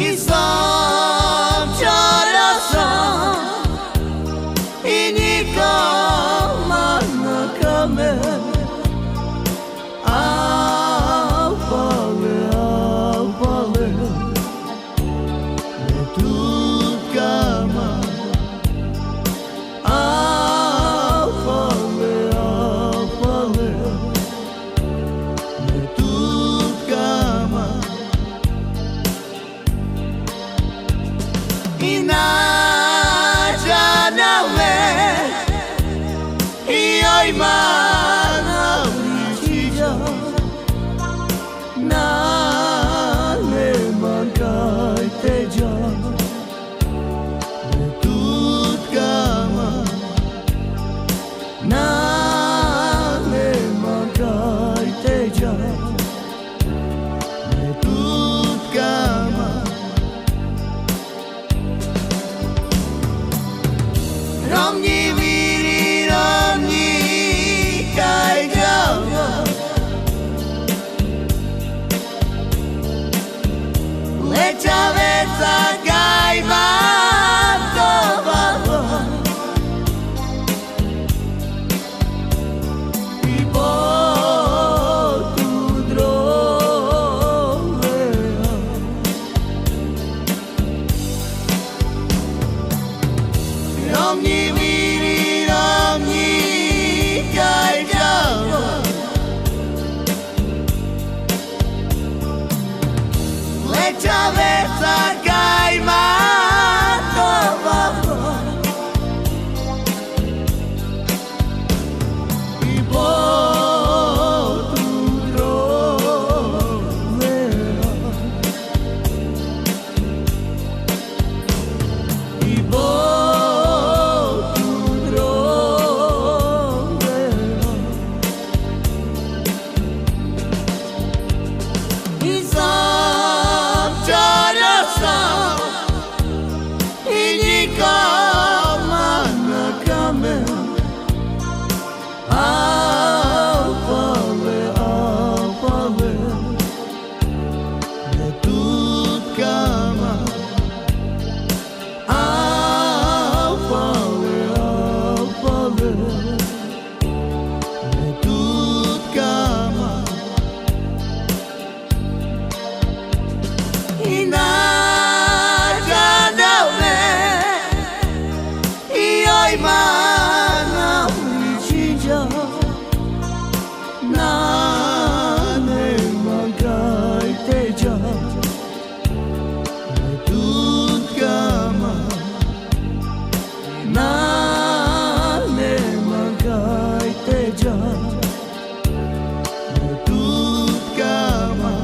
I sam čarasam I nikama na kamen Apale Ne tutkama Apale Ne tutkama I nađa na me I oj mana uličića Na nema kaj teđa Ne tutkama Na nema kaj teđa Ne tutkama Romnji viri, romnji kaj džava Lečaveca kaj matova I botu drovea Romnji viri, romnji kaj džava Lečaveca kaj matova I botu drovea I botu drovea I sam čarasam I nikama na kamen Apale Ne tutkama Apale Ne tutkama I nađa na me I oj mana uličića Na nema kaj teđa Ne tutkama Na nema kaj teđa Ne tutkama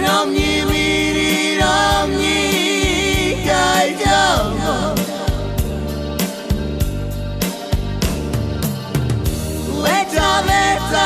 Romnji viri, romnji kaj džava Lečaveca